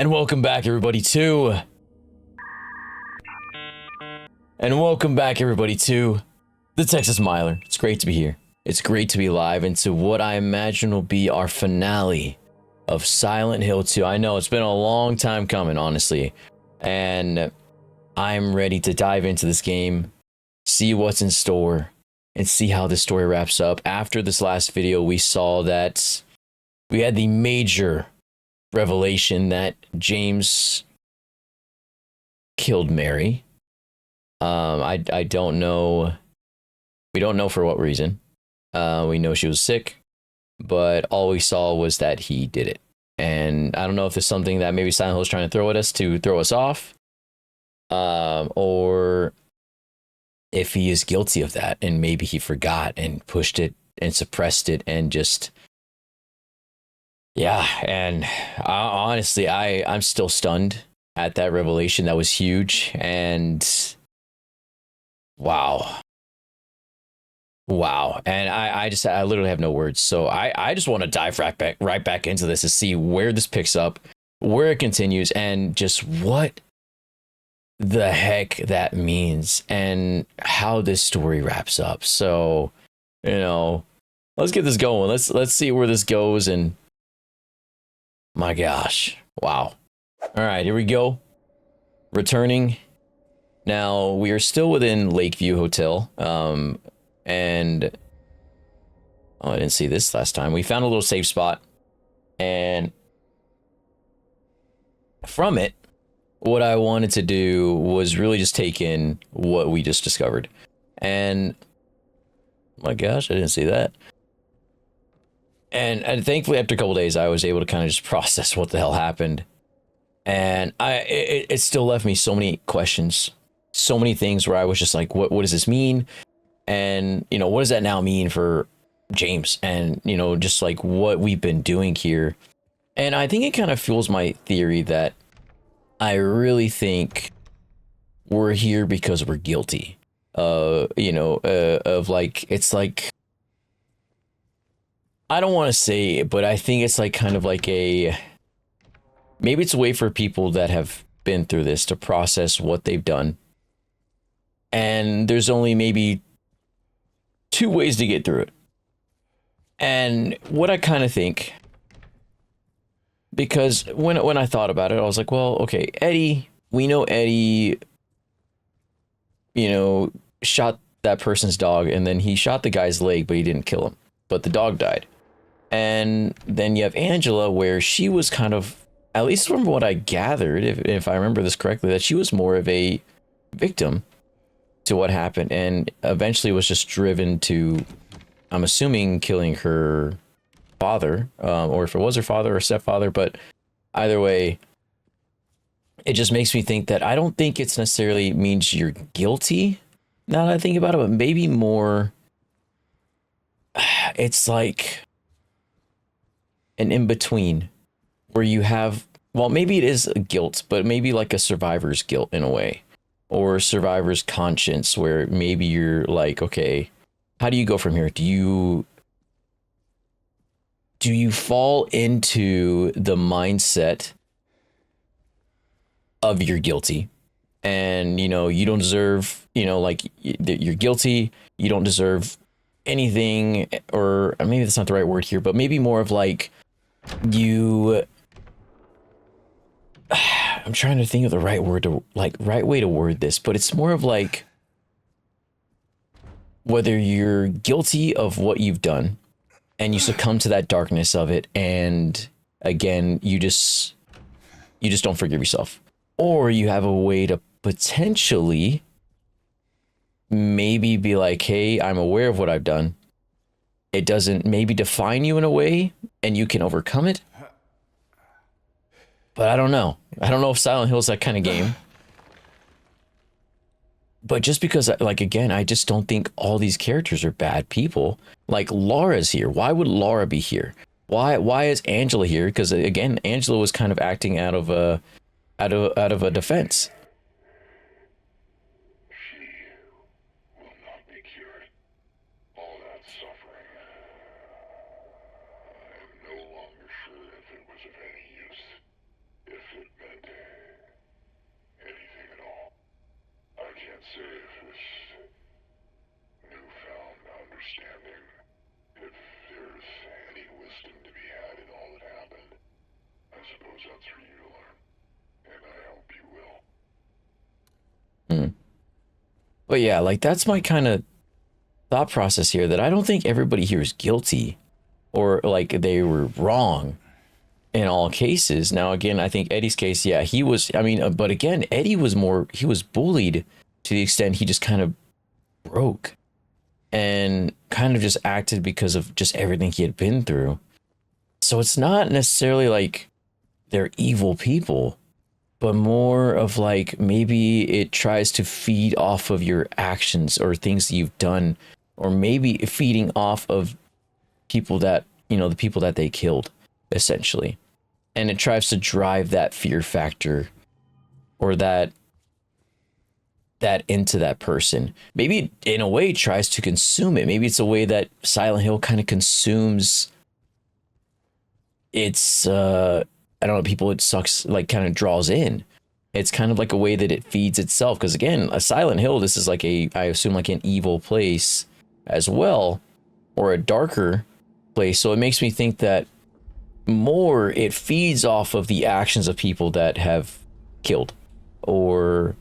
And welcome back everybody to the TexasMiler. It's great to be here. It's great to be live into what I imagine will be our finale of Silent Hill 2. I know it's been a long time coming, honestly, and I'm ready to dive into this game, see what's in store, and see how this story wraps up. After this last video, we saw that we had the major revelation that James killed Mary. I don't know. We don't know for what reason. We know she was sick, but all we saw was that he did it. And I don't know if it's something that maybe Silent Hill is trying to throw at us to throw us off, or if he is guilty of that and maybe he forgot and pushed it and suppressed it and just, yeah. And honestly, I'm still stunned at that revelation. That was huge. And wow. And I literally have no words. So I just want to dive right back into this to see where this picks up, where it continues, and just what the heck that means and how this story wraps up. So, let's get this going. Let's see where this goes. And my gosh, wow. All right, here we go. Returning. Now we are still within Lakeview Hotel. And oh, I didn't see this last time. We found a little safe spot, and from it, what I wanted to do was really just take in what we just discovered. And my gosh, I didn't see that. And thankfully, after a couple days, I was able to kind of just process what the hell happened. And it still left me so many questions, so many things where I was just like, what does this mean? And, what does that now mean for James? And, just like what we've been doing here. And I think it kind of fuels my theory that I really think we're here because we're guilty. Of like, it's like, I don't want to say it, but I think it's like kind of like maybe it's a way for people that have been through this to process what they've done. And there's only maybe two ways to get through it. And what I kind of think, because when I thought about it, I was like, well, okay, Eddie, we know Eddie, shot that person's dog, and then he shot the guy's leg, but he didn't kill him, but the dog died. And then you have Angela, where she was kind of, at least from what I gathered, if I remember this correctly, that she was more of a victim to what happened, and eventually was just driven to, I'm assuming, killing her father, or if it was her father or stepfather. But either way, it just makes me think that I don't think it's necessarily means you're guilty, now that I think about it, but maybe more, it's like an in-between where you have, well, maybe it is a guilt, but maybe like a survivor's guilt in a way, or survivor's conscience, where maybe you're like, okay, how do you go from here? Do you fall into the mindset of you're guilty, and you don't deserve, like you're guilty, you don't deserve anything, or maybe that's not the right word here, but maybe more of like I'm trying to think of the right way to word this, but it's more of like whether you're guilty of what you've done and you succumb to that darkness of it, and again, you just don't forgive yourself, or you have a way to potentially maybe be like, hey, I'm aware of what I've done. It doesn't maybe define you in a way, and you can overcome it. But I don't know if Silent Hill is that kind of game. But just because, like, again, I just don't think all these characters are bad people. Like, Laura's here. Why would Laura be here? Why is Angela here? Because again, Angela was kind of acting out of a defense. She will not be cured. All that suffering. I am no longer sure if it was of any use. If it and I hope you will. Hmm. But yeah, like that's my kind of thought process here, that I don't think everybody here is guilty or like they were wrong in all cases. Now, again, I think Eddie's case, yeah, he was, I mean, but again, Eddie was more, he was bullied to the extent he just kind of broke and kind of just acted because of just everything he had been through. So it's not necessarily like they're evil people, but more of like maybe it tries to feed off of your actions or things that you've done, or maybe feeding off of people that, you know, the people that they killed, essentially. And it tries to drive that fear factor or that into that person. Maybe it, in a way, tries to consume it. Maybe it's a way that Silent Hill kind of consumes its I don't know, people it sucks, like kind of draws in. It's kind of like a way that it feeds itself, because again, a Silent Hill, this is like a, I assume, like an evil place as well, or a darker place. So it makes me think that more it feeds off of the actions of people that have killed or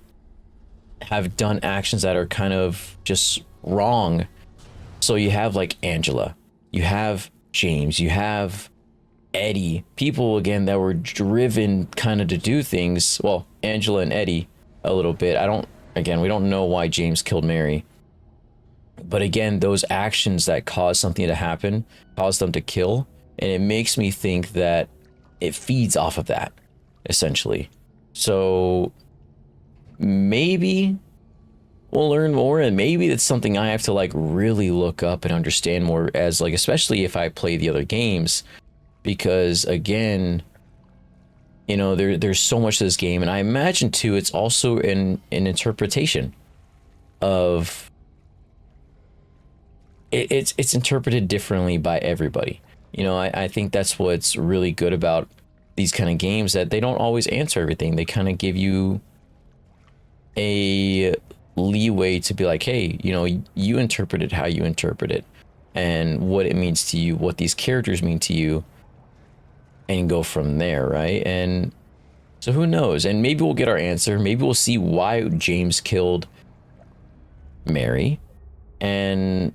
have done actions that are kind of just wrong. So you have like Angela, you have James, you have Eddie, people again that were driven kind of to do things. Well, Angela and Eddie a little bit. I don't, again, we don't know why James killed Mary. But again, those actions that cause something to happen, cause them to kill. And it makes me think that it feeds off of that, essentially. So maybe we'll learn more, and maybe it's something I have to like really look up and understand more, as like, especially if I play the other games, because again, you know, there's so much to this game, and I imagine too it's also an interpretation of it's interpreted differently by everybody. You know, I think that's what's really good about these kind of games, that they don't always answer everything. They kind of give you a leeway to be like, hey, you know, you interpret it how you interpret it, and what it means to you, what these characters mean to you, and go from there, right? And so who knows? And maybe we'll get our answer. Maybe we'll see why James killed Mary and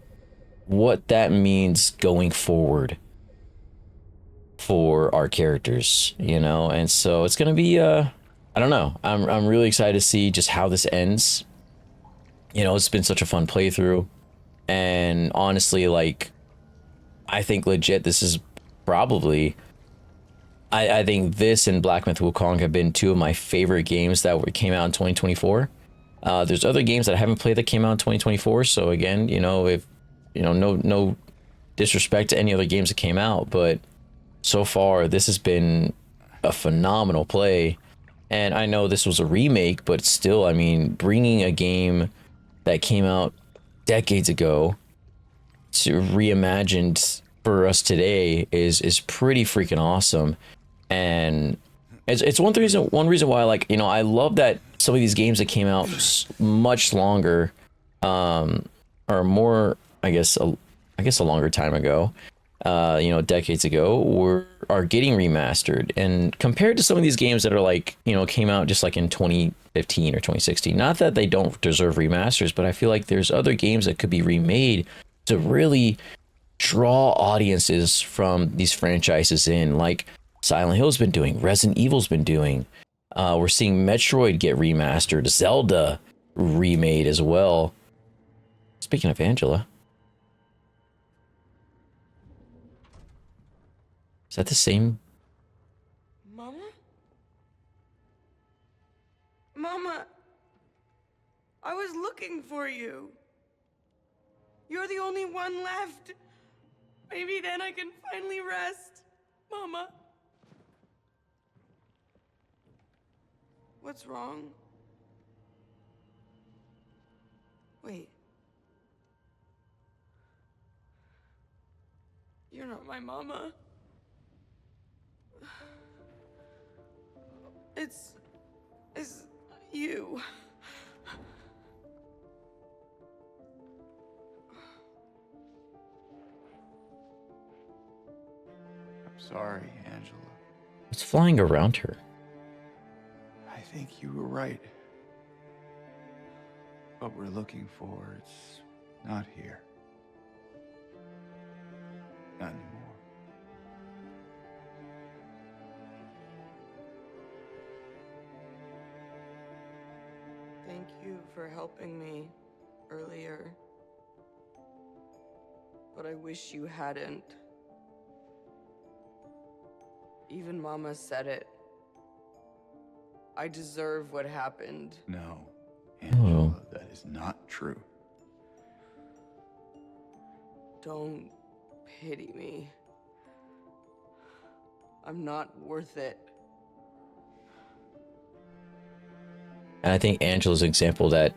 what that means going forward for our characters, you know? And so it's gonna be I don't know. I'm really excited to see just how this ends. You know, it's been such a fun playthrough. And honestly, like, I think legit this is probably, I think this and Black Myth Wukong have been two of my favorite games that came out in 2024. There's other games that I haven't played that came out in 2024. So again, you know, if you know, no disrespect to any other games that came out, but so far this has been a phenomenal play. And I know this was a remake, but still, I mean, bringing a game that came out decades ago to reimagined for us today is pretty freaking awesome. And it's one reason why, like, you know, I love that some of these games that came out much longer, or more, I guess a longer time ago, you know, decades ago, are getting remastered. And compared to some of these games that are like, you know, came out just like in 2015 or 2016, not that they don't deserve remasters, but I feel like there's other games that could be remade to really draw audiences from these franchises in, like Silent Hill's been doing, Resident Evil's been doing. We're seeing Metroid get remastered, Zelda remade as well. Speaking of Angela, is that the same? Mama? Mama, I was looking for you. You're the only one left. Maybe then I can finally rest. Mama. What's wrong? Wait. You're not my mama. It's you. Sorry, Angela. It's flying around her. think you were right. What we're looking for, it's not here. Not anymore. Thank you for helping me earlier. But I wish you hadn't. Even Mama said it. I deserve what happened. No, Angela, Oh. that is not true. Don't pity me. I'm not worth it. And I think Angela's an example that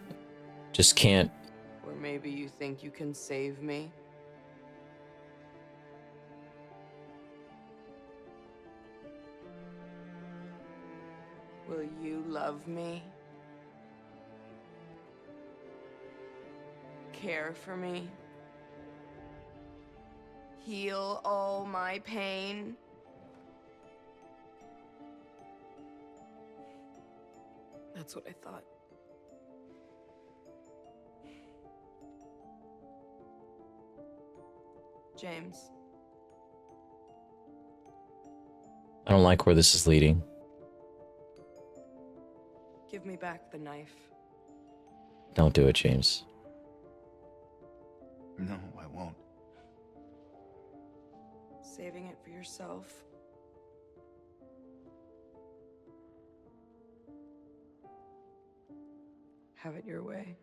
just can't. Or maybe you think you can save me? Will you love me? Care for me? Heal all my pain? That's what I thought. James. I don't like where this is leading. Give me back the knife. Don't do it, James. No, I won't. Saving it for yourself. Have it your way.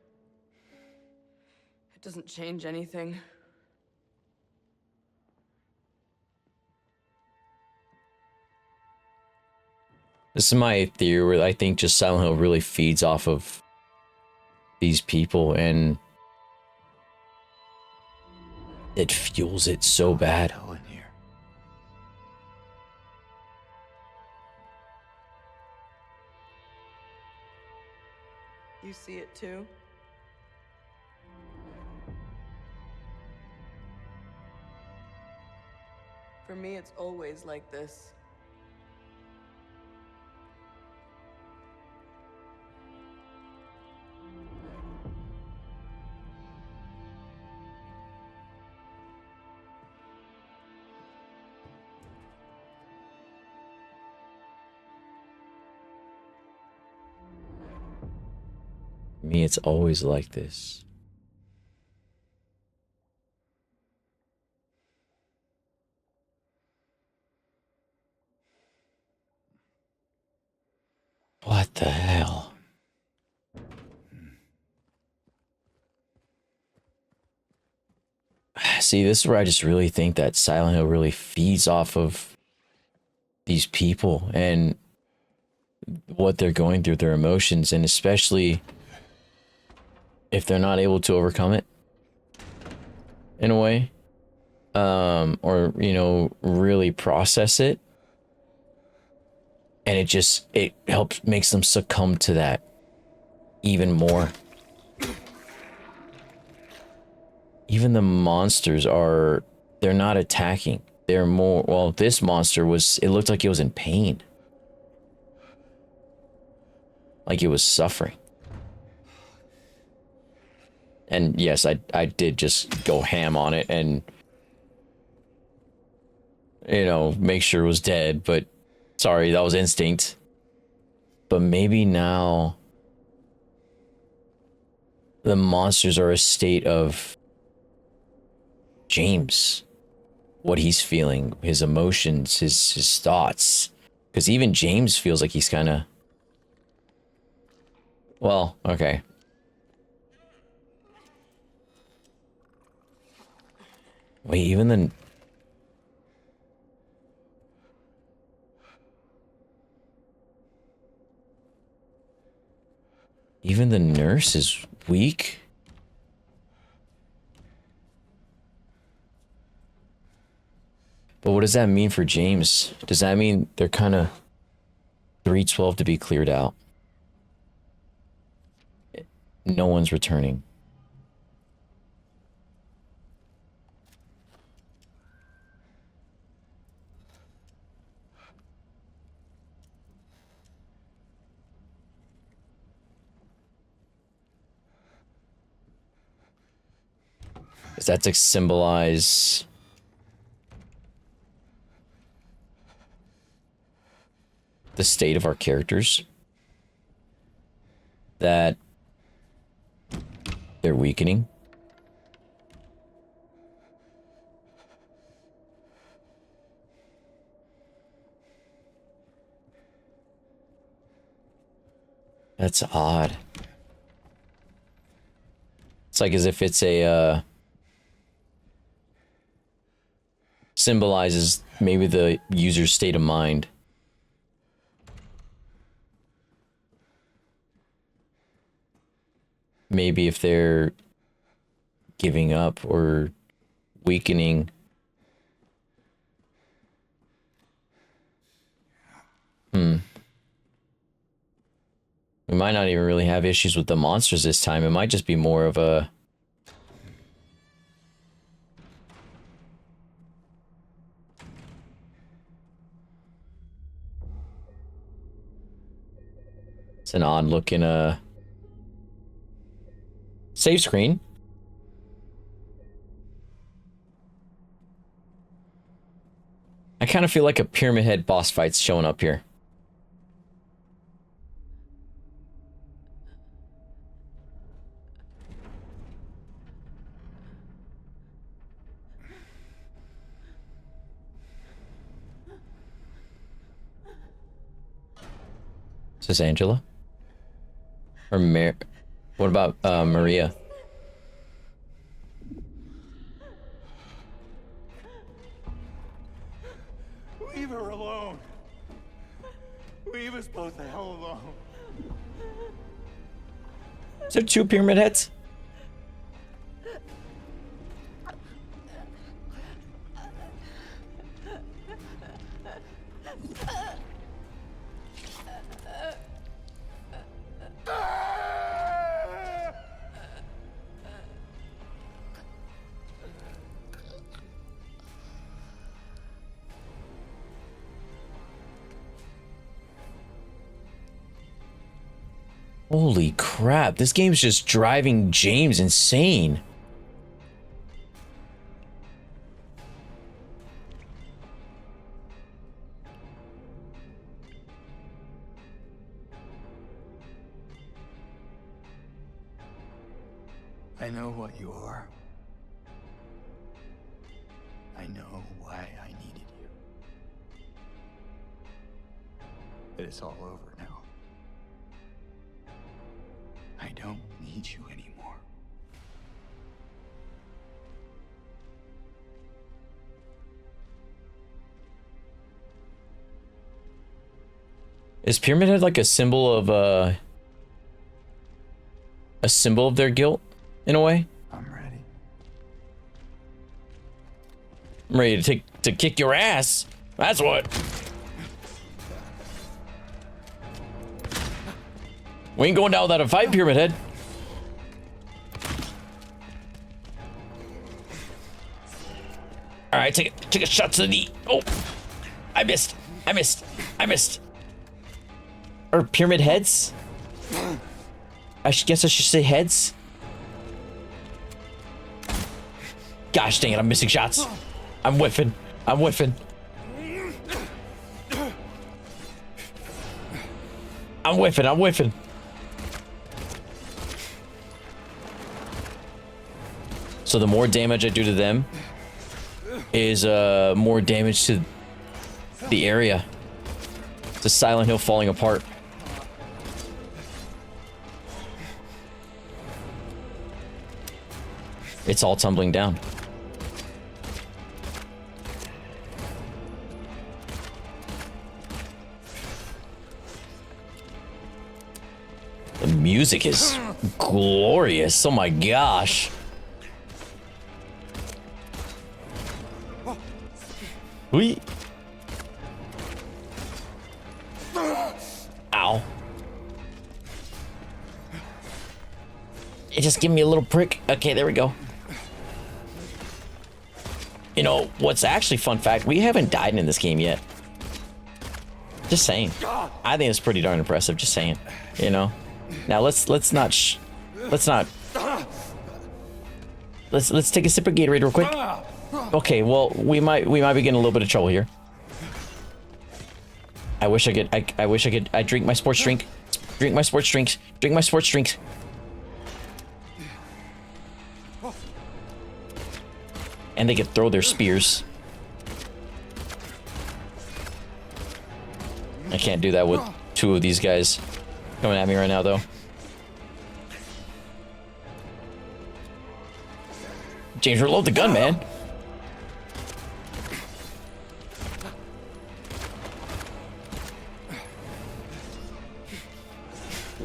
It doesn't change anything. This is my theory where I think just Silent Hill really feeds off of these people and it fuels it so bad. Hell in here. You see it too? For me, it's always like this. Me, it's always like this. What the hell? See, this is where I just really think that Silent Hill really feeds off of these people and what they're going through, their emotions, and especially if they're not able to overcome it in a way, or, you know, really process it. And it helps, makes them succumb to that even more. Even the monsters they're not attacking. They're more, well, this monster it looked like it was in pain. Like it was suffering. And yes, I did just go ham on it and, you know, make sure it was dead, but sorry, that was instinct. But maybe now the monsters are a state of James, what he's feeling, his emotions, his thoughts. Because even James feels like he's kind of, well, okay. Wait, even the nurse is weak? But what does that mean for James? Does that mean they're kind of 312 to be cleared out? No one's returning. Is that to symbolize the state of our characters? That they're weakening? That's odd. It's like as if it's a, symbolizes maybe the user's state of mind. Maybe if they're giving up or weakening. We might not even really have issues with the monsters this time. It might just be more of a... It's an odd looking, save screen. I kind of feel like a Pyramid Head boss fight's showing up here. Is this Angela? Or what about Maria? Leave her alone. Leave us both the hell alone. Is there 2 Pyramid Heads? Holy crap, this game's just driving James insane. I know what you are. I know why I needed you. But it's all over now. I don't need you anymore. Is Pyramid Head like a symbol of their guilt in a way? I'm ready. I'm ready to kick your ass. That's what. We ain't going down without a fight, Pyramid Head. All right, take a shot to the knee. Oh, I missed. Or Pyramid Heads? Guess I should say heads. Gosh dang it, I'm missing shots. I'm whiffing. So the more damage I do to them is more damage to the area. It's a Silent Hill falling apart. It's all tumbling down. The music is glorious. Oh my gosh. Whee. Ow. It just gave me a little prick. Okay, there we go. You know, what's actually fun fact, we haven't died in this game yet. Just saying. I think it's pretty darn impressive, just saying. You know? Now let's not Let's take a sip of Gatorade real quick. Okay, well, we might be getting a little bit of trouble here. I wish I could. I wish I could. I drink my sports drink. Drink my sports drinks. Drink my sports drinks. And they could throw their spears. I can't do that with two of these guys coming at me right now, though. James, reload the gun, man.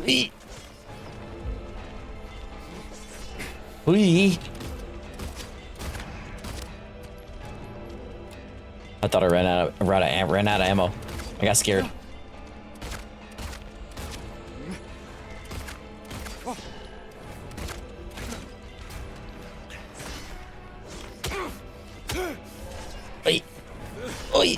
Wee. Wee. I thought I ran out of ammo. I got scared. Oi. Oi.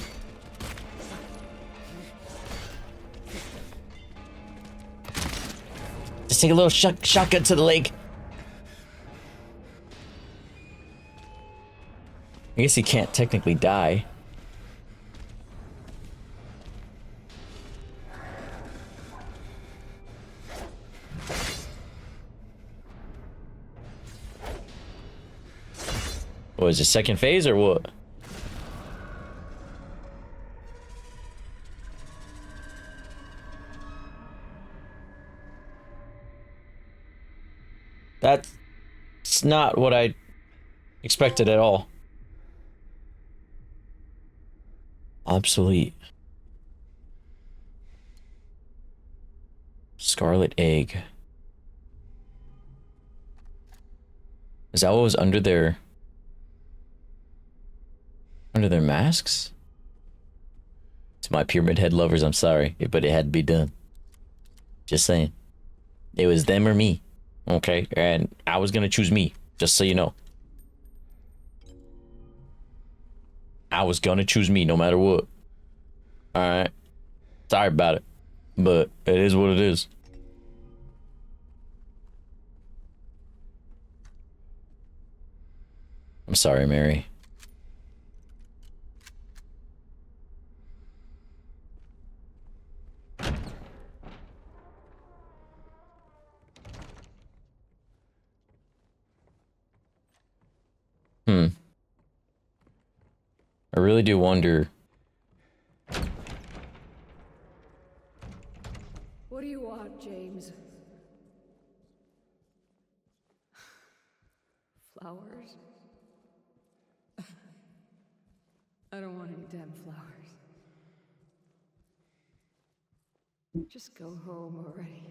Just take a little shotgun to the leg. I guess he can't technically die. What is it, second phase or what? That's not what I expected at all. Obsolete. Scarlet egg. Is that what was under their masks? To my Pyramid Head lovers, I'm sorry, but it had to be done. Just saying. It was them or me. Okay? And I was gonna choose me, just so you know. I was gonna choose me no matter what. Alright? Sorry about it. But it is what it is. I'm sorry, Mary. I really do wonder. What do you want, James? Flowers? I don't want any damn flowers. Just go home already.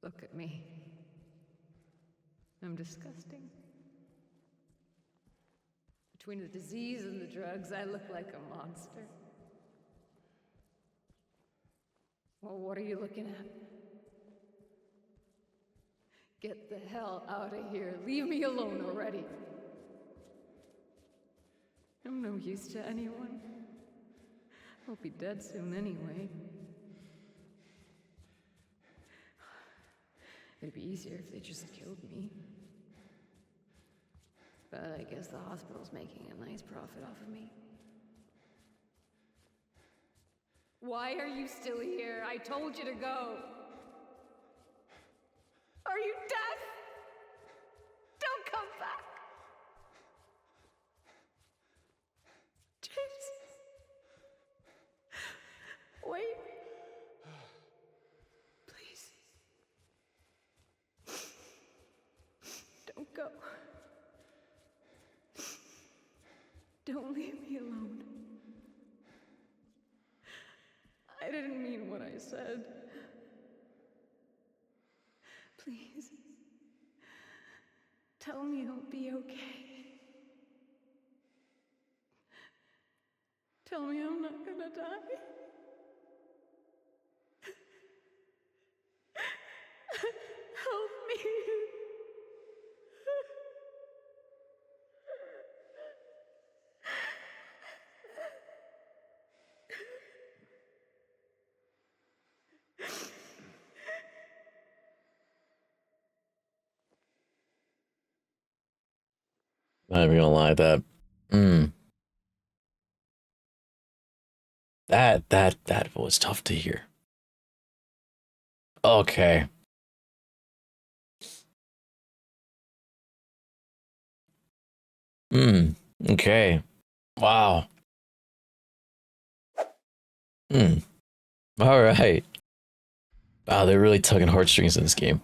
Look at me. I'm disgusting. Between the disease and the drugs, I look like a monster. Well, what are you looking at? Get the hell out of here. Leave me alone already. I'm no use to anyone. I'll be dead soon anyway. It'd be easier if they just killed me. But I guess the hospital's making a nice profit off of me. Why are you still here? I told you to go. Are you deaf? Don't come back. James. Wait. Please. Don't go. Don't leave me alone. I didn't mean what I said. Please. Tell me I'll be okay. Tell me I'm not gonna die. Help me. Not even gonna lie, mm, that was tough to hear. Okay. Okay. Wow. All right. Wow, they're really tugging heartstrings in this game.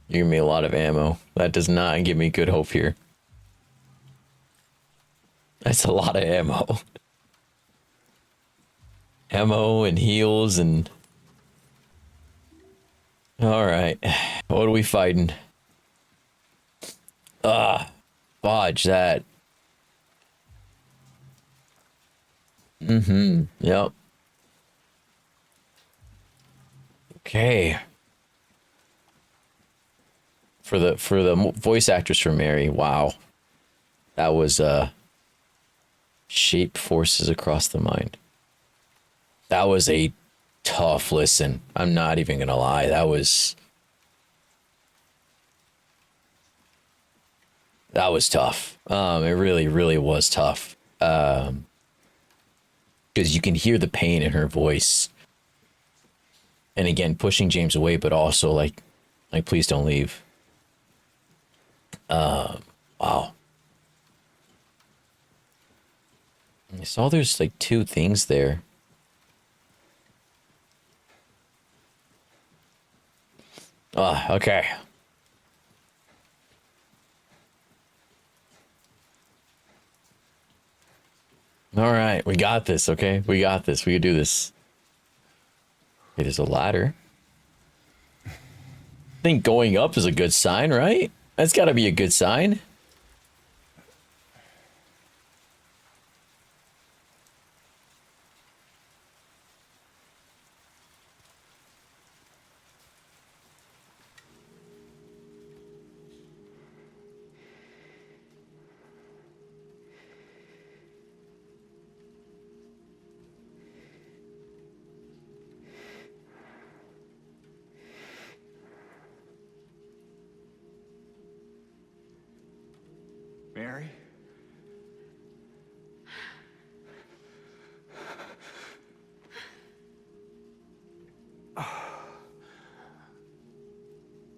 You give me a lot of ammo. That does not give me good hope here. That's a lot of ammo. Ammo and heals and... Alright. What are we fighting? Fudge that. Yep. Okay. For the voice actress for Mary, wow. That was, shape forces across the mind. That was a tough listen. I'm not even gonna lie. That was tough. It really, really was tough. Because you can hear the pain in her voice. And again, pushing James away, but also like, please don't leave. Wow. I saw there's like 2 things there. Okay. All right, we got this, okay? We got this. We can do this. Okay, there's a ladder. I think going up is a good sign, right? That's got to be a good sign. Mary?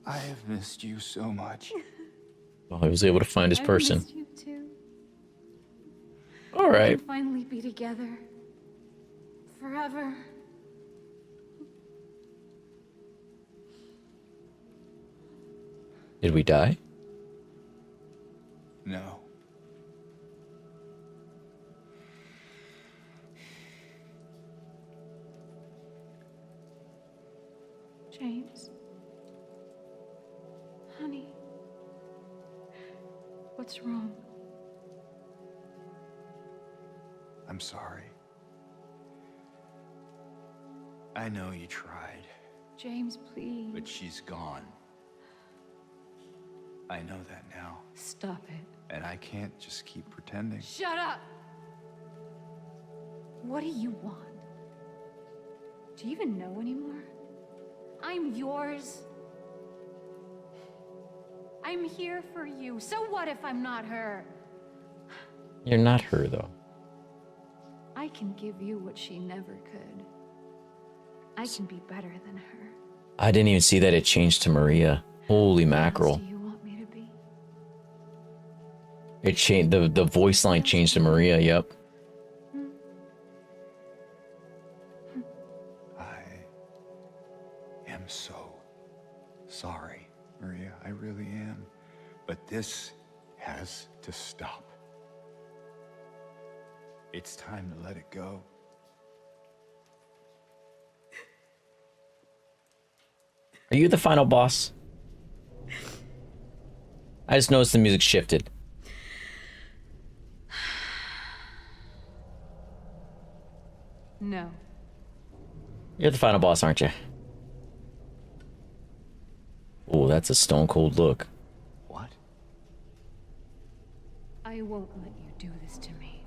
I have missed you so much. Well, I was able to find his person. I missed you too. All right. We'll finally be together. Forever. Did we die? No. James. Honey. What's wrong? I'm sorry. I know you tried, James, please. but she's gone. I know that now, Stop it. and I can't just keep pretending. Shut up! What do you want? Do you even know anymore? I'm yours. I'm here for you. So what if I'm not her? You're not her, though. I can give you what she never could. I can be better than her. I didn't even see that it changed to Maria. Holy mackerel. What else do you want me to be? It changed, the voice line changed to Maria, yep. I am so sorry, Maria. I really am. But this has to stop. It's time to let it go. Are you the final boss? I just noticed the music shifted. No. You're the final boss, aren't you? Oh, that's a stone cold look. What? I won't let you do this to me.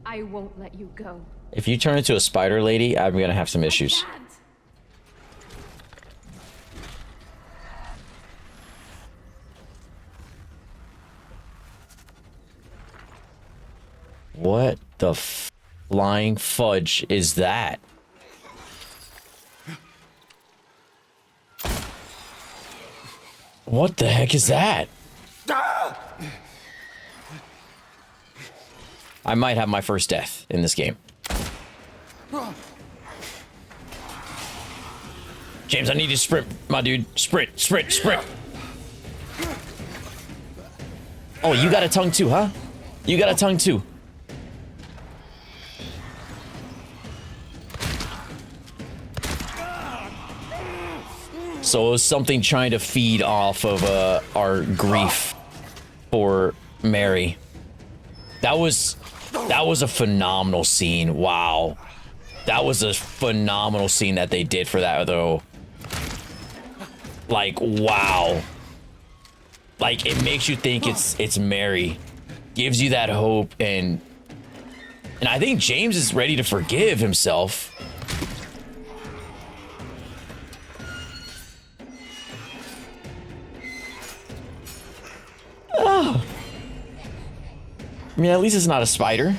I won't let you go. If you turn into a spider lady, I'm gonna have some I issues. can't. What the flying fudge is that? What the heck is that? I might have my first death in this game. James, I need you to sprint, my dude. Sprint, sprint, sprint. Oh, you got a tongue too, huh? You got a tongue too. So it was something trying to feed off of our grief for Mary. That was a phenomenal scene. Wow. That was a phenomenal scene that they did for that, though. Like, wow. Like, it makes you think it's Mary. Gives you that hope, and I think James is ready to forgive himself. Oh. I mean, at least it's not a spider.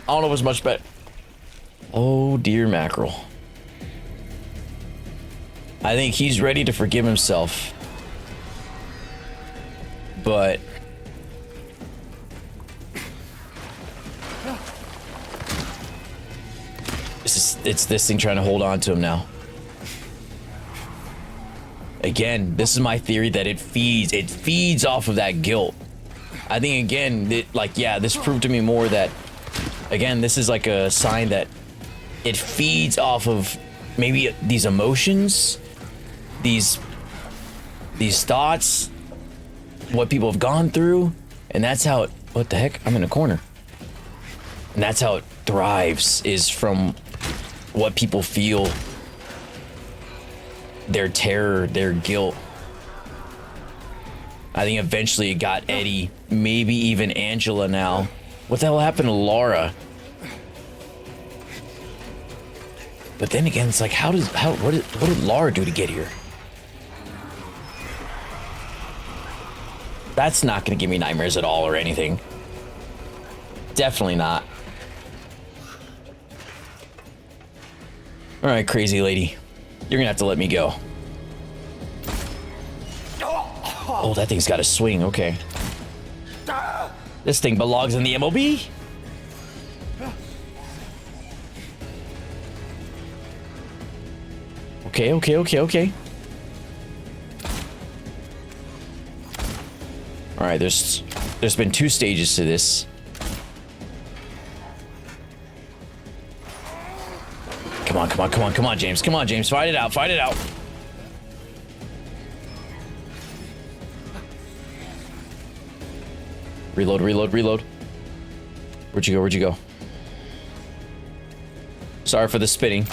I don't know if it's much better. Oh, dear mackerel. I think he's ready to forgive himself. But it's this thing trying to hold on to him now. Again, this is my theory that it feeds off of that guilt. I think again, this proved to me more that, again, this is like a sign that it feeds off of maybe these emotions, these thoughts, what people have gone through, and that's how it, what the heck? I'm in a corner. And that's how it thrives, is from what people feel, their terror, their guilt. I think eventually it got Eddie, maybe even Angela now. What the hell happened to Laura? But then again, it's like, what did Laura do to get here? That's not gonna give me nightmares at all or anything. Definitely not. All right, crazy lady. You're gonna have to let me go. Oh, that thing's got a swing, okay. This thing belongs in the MOB? Okay. All right, there's been 2 stages to this. Come on, James. Come on, James. Fight it out. Reload. Where'd you go? Sorry for the spitting.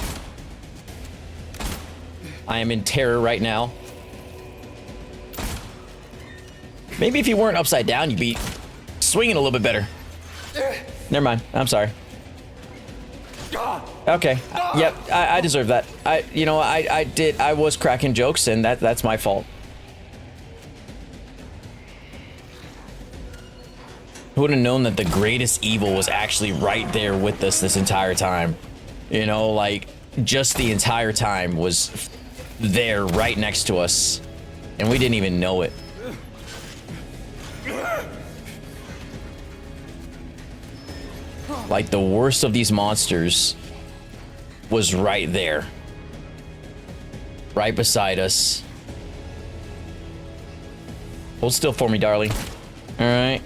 I am in terror right now. Maybe if you weren't upside down, you'd be swinging a little bit better. Never mind. I'm sorry. Okay. Yep. I deserve that. I was cracking jokes, and that's my fault. Who would have known that the greatest evil was actually right there with us this entire time? You know, like, just the entire time was there right next to us, and we didn't even know it. Like, the worst of these monsters was right there. Right beside us. Hold still for me, darling. All right.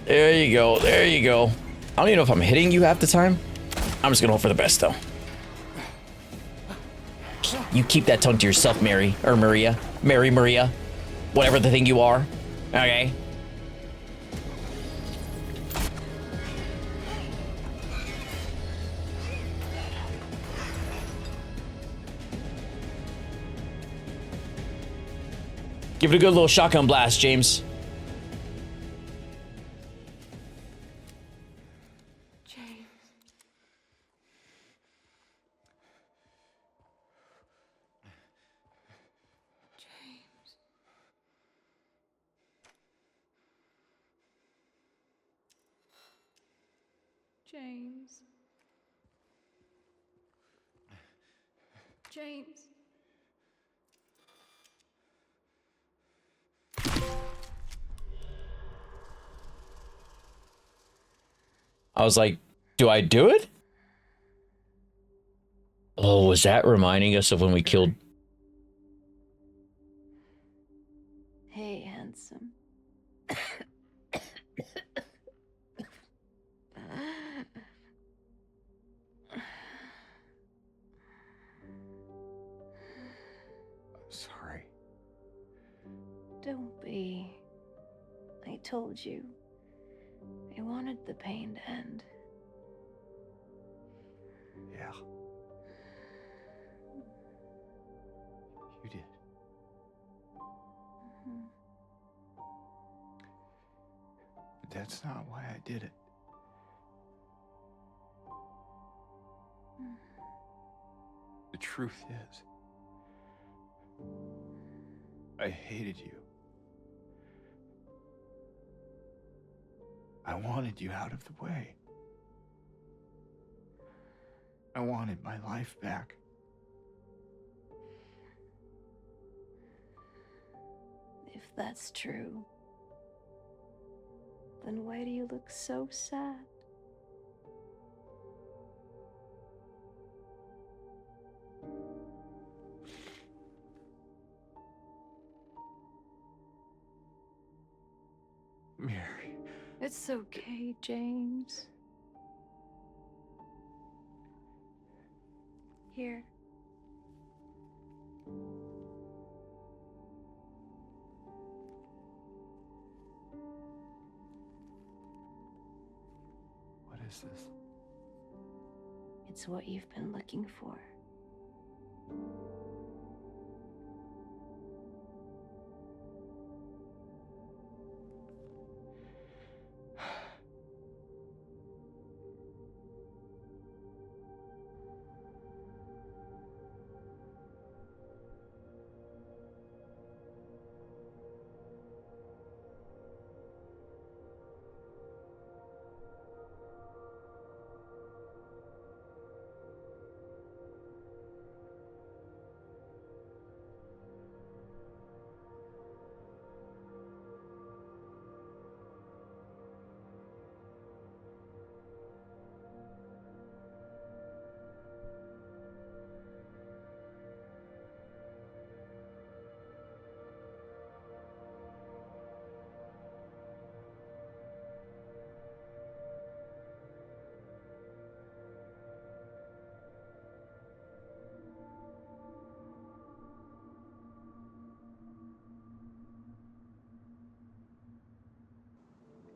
There you go. I don't even know if I'm hitting you half the time. I'm just gonna hope for the best, though. You keep that tongue to yourself, Mary. Or Maria. Maria. Whatever the thing you are. Okay? Give it a good little shotgun blast, James. James. James. I was like, do I do it? Oh, was that reminding us of when we killed... Hey, handsome. Sorry. Don't be. I told you. I wanted the pain to end. Yeah. You did. But that's not why I did it. The truth is, I hated you. I wanted you out of the way. I wanted my life back. If that's true, then why do you look so sad? Mary. It's okay, James. Here. What is this? It's what you've been looking for.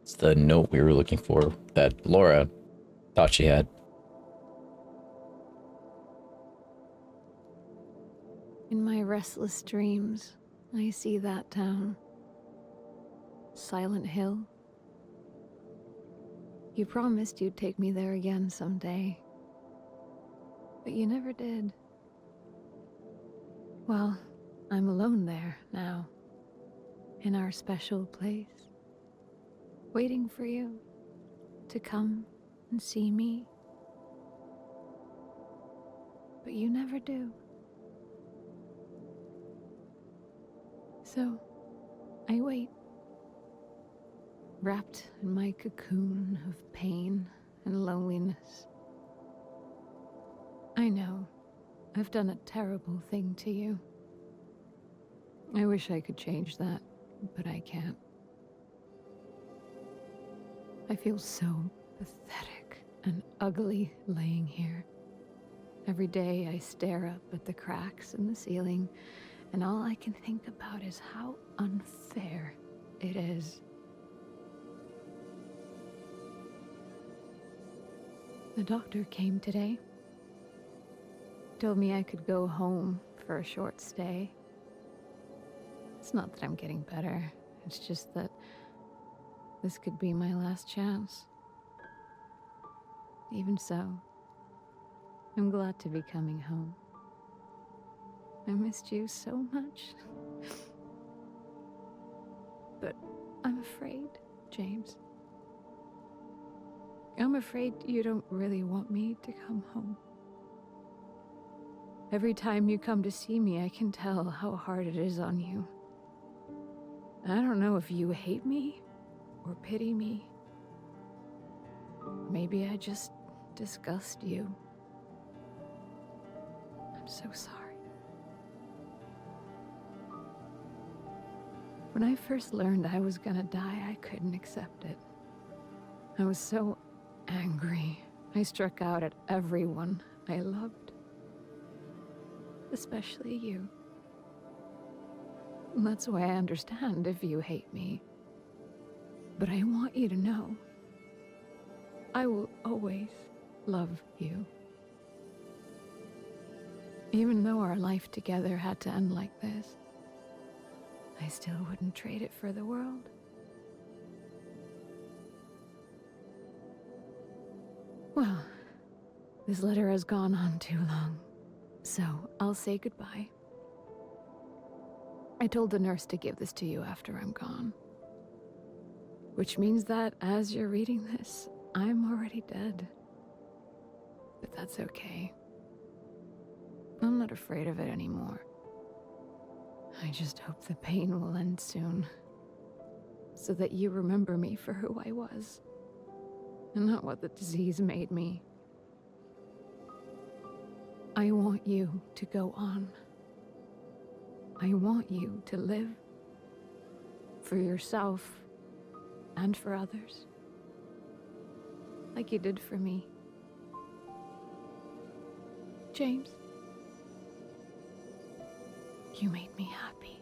It's the note we were looking for that Laura thought she had. In my restless dreams, I see that town. Silent Hill. You promised you'd take me there again someday. But you never did. Well, I'm alone there now. In our special place. Waiting for you to come and see me. But you never do. So, I wait. Wrapped in my cocoon of pain and loneliness. I know, I've done a terrible thing to you. I wish I could change that, but I can't. I feel so pathetic and ugly laying here. Every day I stare up at the cracks in the ceiling, and all I can think about is how unfair it is. The doctor came today. Told me I could go home for a short stay. It's not that I'm getting better. It's just that this could be my last chance. Even so, I'm glad to be coming home. I missed you so much. But I'm afraid, James. I'm afraid you don't really want me to come home. Every time you come to see me, I can tell how hard it is on you. I don't know if you hate me or pity me. Maybe I just disgust you. I'm so sorry. When I first learned I was gonna die, I couldn't accept it. I was so angry. I struck out at everyone I loved. Especially you. And that's why I understand if you hate me. But I want you to know, I will always love you. Even though our life together had to end like this, I still wouldn't trade it for the world. Well, this letter has gone on too long, so I'll say goodbye. I told the nurse to give this to you after I'm gone. Which means that as you're reading this, I'm already dead. But that's okay. I'm not afraid of it anymore. I just hope the pain will end soon. So that you remember me for who I was. And not what the disease made me. I want you to go on. I want you to live. For yourself. And for others. Like you did for me. James. You made me happy.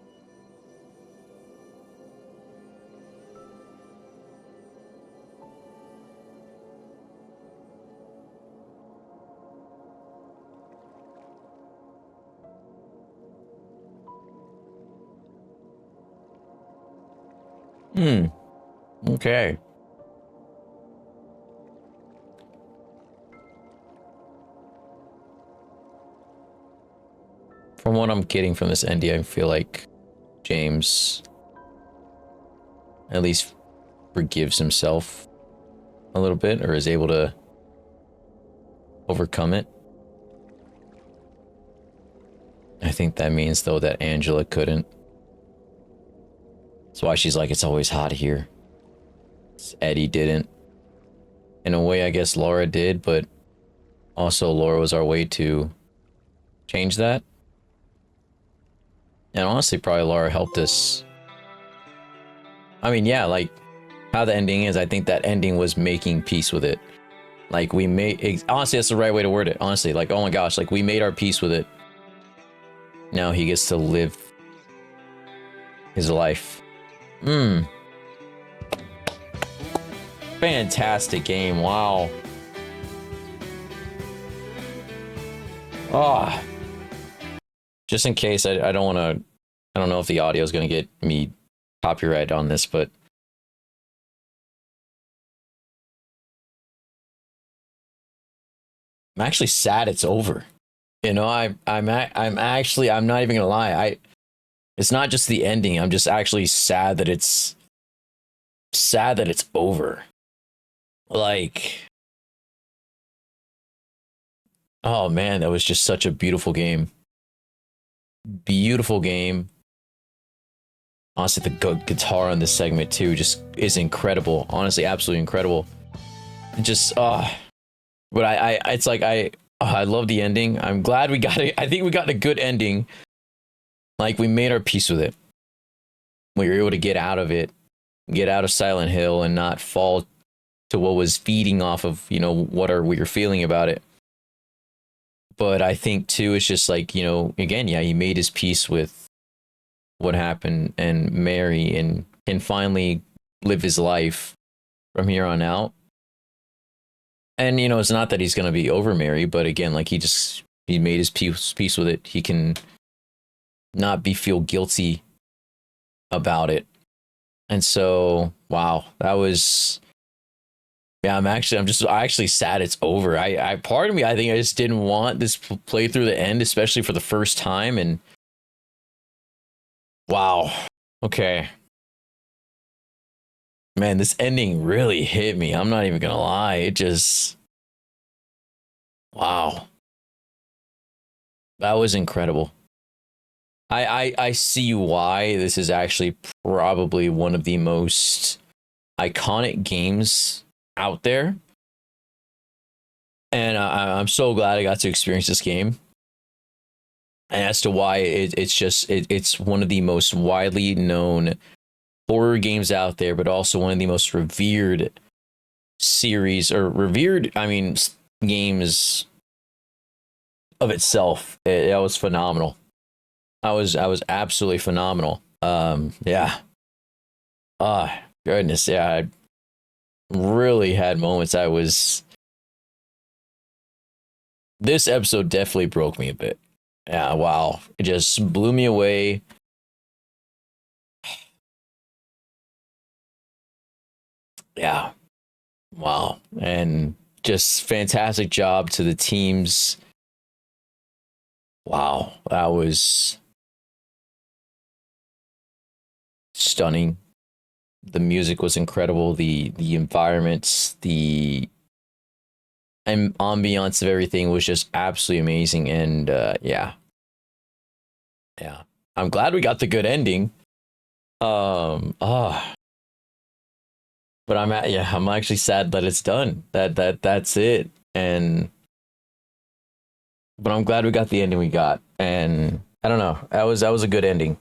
Okay. From what I'm getting from this ending, I feel like James at least forgives himself a little bit, or is able to overcome it. I think that means, though, that Angela couldn't. That's why she's like, it's always hot here. Eddie didn't. In a way, I guess Laura did, but also Laura was our way to change that. And honestly, probably Laura helped us. I mean, yeah, like how the ending is, I think that ending was making peace with it. Like we made, honestly, that's the right way to word it. Honestly, like, oh my gosh, like we made our peace with it. Now he gets to live his life. Fantastic game. Wow. Ah. Just in case, I don't want to, I don't know if the audio is going to get me copyright on this, but I'm actually sad it's over. You know, I'm actually, I'm not even gonna lie. It's not just the ending. I'm just actually sad that it's over. Like, oh man, that was just such a beautiful game. Beautiful game. Honestly, the guitar on this segment too just is incredible. Honestly, absolutely incredible. Just, but it's like I love the ending. I'm glad we got it. I think we got a good ending. Like we made our peace with it. We were able to get out of it, get out of Silent Hill, and not fall to what was feeding off of, you know, we were feeling about it. But I think too, it's just like, you know, again, yeah, he made his peace with what happened and Mary, and can finally live his life from here on out. And, you know, it's not that he's going to be over Mary, but again, like he made his peace with it. He can not feel guilty about it. And so, wow, that was, yeah, I'm actually sad it's over. Part of me, I think I just didn't want this play through the end, especially for the first time. And wow. Okay. Man, this ending really hit me. I'm not even gonna lie. It just, wow, that was incredible. I see why this is actually probably one of the most iconic games out there, and I'm so glad I got to experience this game. And as to why it's one of the most widely known horror games out there, but also one of the most revered series or revered, I mean, games of itself. That was phenomenal. I was absolutely phenomenal. Yeah. Goodness, yeah. I really had moments. This episode definitely broke me a bit. Yeah, wow. It just blew me away. Yeah. Wow. And just fantastic job to the teams. Wow. That was stunning. The music was incredible. The environments, the ambiance of everything was just absolutely amazing. And yeah. I'm glad we got the good ending. But I'm actually sad that it's done. That's it. And but I'm glad we got the ending we got. And I don't know. That was a good ending.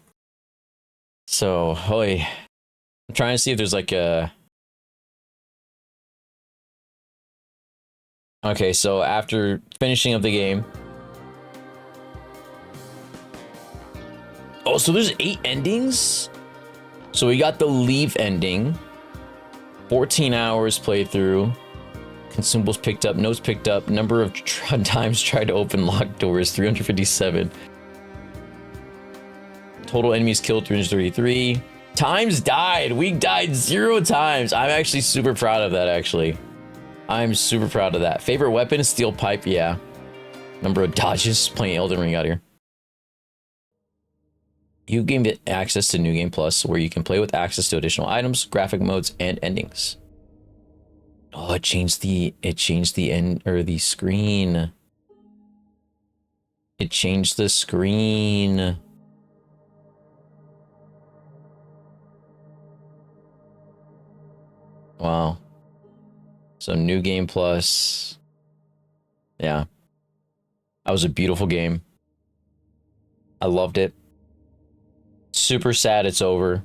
So, holy, I'm trying to see if there's like a. Okay, so after finishing up the game. Oh, so there's 8 endings? So we got the leave ending. 14 hours playthrough. Consumables picked up, notes picked up, number of times tried to open locked doors, 357. Total enemies killed, 333. Times died. We died 0 times. I'm actually super proud of that, actually. I'm super proud of that. Favorite weapon? Steel pipe, yeah. Number of dodges. Playing Elden Ring out here. You gained access to New Game Plus, where you can play with access to additional items, graphic modes, and endings. Oh, it changed the end or the screen. It changed the screen. Wow. So New Game Plus. Yeah. That was a beautiful game. I loved it. Super sad it's over.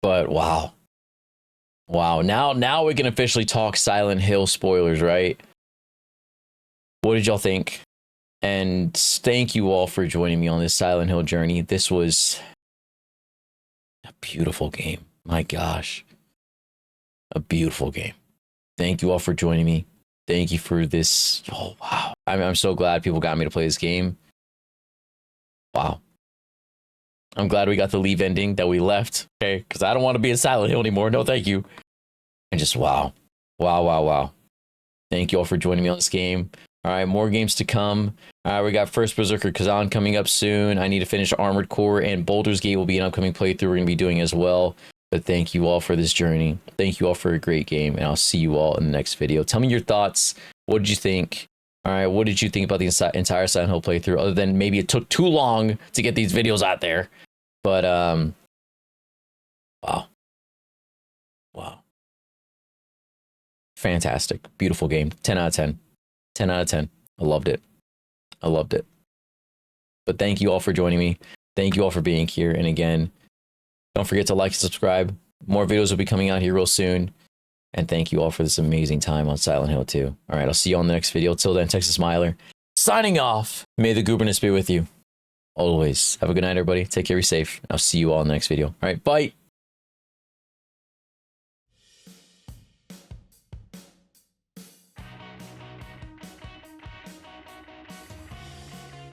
But wow. Wow. Now we can officially talk Silent Hill spoilers, right? What did y'all think? And thank you all for joining me on this Silent Hill journey. This was a beautiful game. My gosh. A beautiful game. Thank you all for joining me. Thank you for this. Oh, wow. I'm so glad people got me to play this game. Wow. I'm glad we got the leave ending that we left. Okay. Because I don't want to be in Silent Hill anymore. No, thank you. And just wow. Wow. Thank you all for joining me on this game. All right. More games to come. All right. We got First Berserker Kazan coming up soon. I need to finish Armored Core, and Baldur's Gate will be an upcoming playthrough we're going to be doing as well. But thank you all for this journey. Thank you all for a great game, and I'll see you all in the next video. Tell me your thoughts. What did you think? All right, what did you think about the entire Silent Hill playthrough, other than maybe it took too long to get these videos out there? But, wow. Fantastic. Beautiful game. 10 out of 10. 10 out of 10. I loved it. But thank you all for joining me. Thank you all for being here. And again, don't forget to like and subscribe. More videos will be coming out here real soon. And thank you all for this amazing time on Silent Hill 2. All right, I'll see you on the next video. Till then, TexasMiler signing off. May the gooberness be with you always. Have a good night, everybody. Take care, be safe. I'll see you all in the next video. All right, bye.